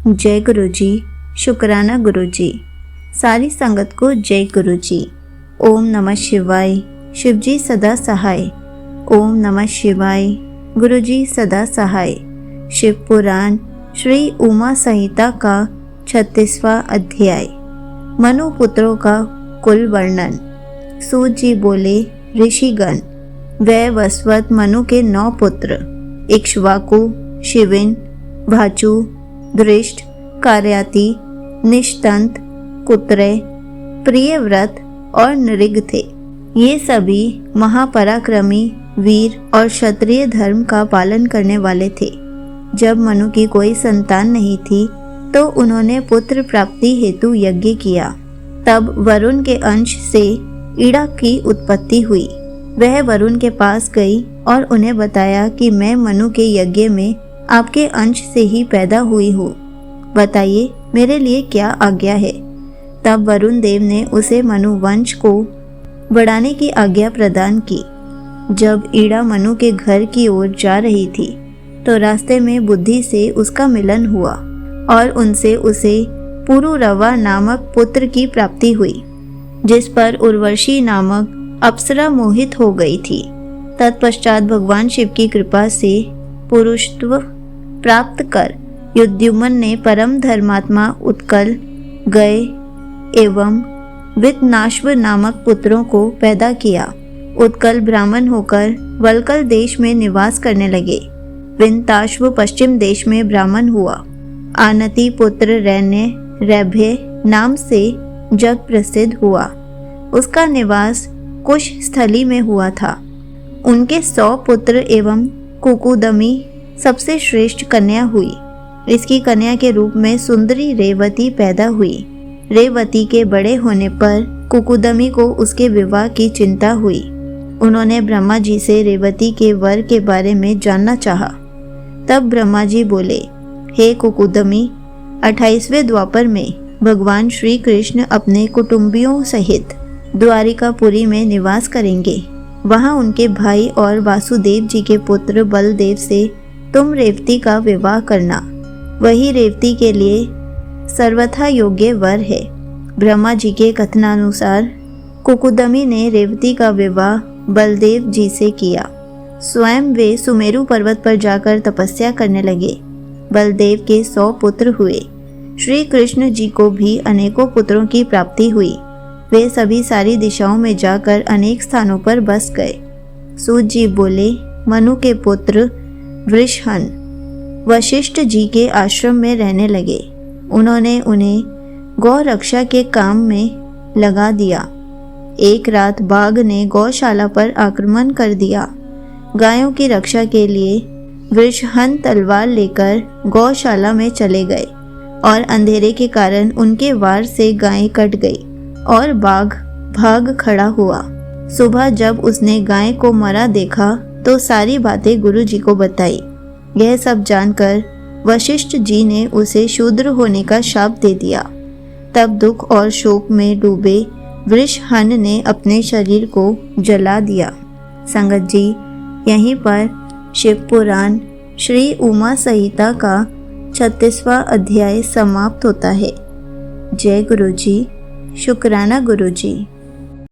जय गुरु जी। शुक्राना गुरु जी। सारी संगत को जय गुरु जी। ओम नमः शिवाय। शिव जी सदा सहाय। ओम नमः शिवाय। गुरु जी सदा सहाय। शिव पुराण श्री उमा संहिता का 36वां अध्याय। मनु पुत्रों का कुल वर्णन। सूत जी बोले, ऋषिगण, वह वस्वत मनु के 9 पुत्र इक्ष्वाकु, शिविन, भाचु, दृष्ट, कार्याति, निष्तंत, कुत्रय, प्रियव्रत और नृग थे। ये सभी महापराक्रमी वीर और क्षत्रिय धर्म का पालन करने वाले थे। जब मनु की कोई संतान नहीं थी तो उन्होंने पुत्र प्राप्ति हेतु यज्ञ किया। तब वरुण के अंश से ईड़ा की उत्पत्ति हुई। वह वरुण के पास गई और उन्हें बताया कि मैं मनु के यज्ञ में आपके अंश से ही पैदा हुई हूँ। बताइए मेरे लिए क्या आज्ञा है। तब वरुण देव ने उसे मनु वंश को बढ़ाने की आज्ञा प्रदान की। जब ईड़ा मनु के घर की ओर जा रही थी तो रास्ते में बुद्धि से उसका मिलन हुआ और उनसे उसे पुरुरवा नामक पुत्र की प्राप्ति हुई, जिस पर उर्वशी नामक अप्सरा मोहित हो गई थी। तत्पश्चात भगवान शिव की कृपा से पुरुषत्व प्राप्त कर युद्युमन ने परम धर्मात्मा उत्कल, गय एवं वितनाश्व नामक पुत्रों को पैदा किया। उत्कल ब्राह्मण होकर वल्कल देश में निवास करने लगे। विंताश्व पश्चिम देश में ब्राह्मण हुआ। आनति पुत्र रैन्य रैभ्य नाम से जग प्रसिद्ध हुआ। उसका निवास कुश स्थली में हुआ था। उनके 100 पुत्र एवं कुकुदमी सबसे श्रेष्ठ कन्या हुई। इसकी कन्या के रूप में सुंदरी रेवती पैदा हुई। रेवती के बड़े होने पर कुकुदमी को उसके विवाह की चिंता हुई। उन्होंने ब्रह्मा जी से रेवती के वर के बारे में जानना चाहा। तब ब्रह्मा जी बोले, हे कुकुदमी, 28वें द्वापर में भगवान श्री कृष्ण अपने कुटुंबियों सहित द्वारिकापुरी में निवास करेंगे। वहां उनके भाई और वासुदेव जी के पुत्र बलदेव से तुम रेवती का विवाह करना। वही रेवती के लिए सर्वथा योग्य वर है। ब्रह्मा जी के कथनानुसार कुकुदमी ने रेवती का विवाह बलदेव जी से किया। स्वयं वे सुमेरु पर्वत पर जाकर तपस्या करने लगे। बलदेव के 100 पुत्र हुए। श्री कृष्ण जी को भी अनेकों पुत्रों की प्राप्ति हुई। वे सभी सारी दिशाओं में जाकर अनेक स्थानों पर बस गए। सूत जी बोले, मनु के पुत्र वृषहन वशिष्ठ जी के आश्रम में रहने लगे। उन्होंने उन्हें गौ रक्षा के काम में लगा दिया। एक रात बाघ ने गौशाला पर आक्रमण कर दिया। गायों की रक्षा के लिए वृषहन तलवार लेकर गौशाला में चले गए और अंधेरे के कारण उनके वार से गायें कट गई और बाघ भाग खड़ा हुआ। सुबह जब उसने गाय को मरा देखा तो सारी बातें गुरु जी को बताई। यह सब जानकर वशिष्ठ जी ने उसे शूद्र होने का शाप दे दिया। तब दुख और शोक में डूबे वृषहन ने अपने शरीर को जला दिया। संगत जी, यहीं पर शिव पुराण श्री उमा संहिता का 36वां अध्याय समाप्त होता है। जय गुरु जी। शुक्राना गुरु जी।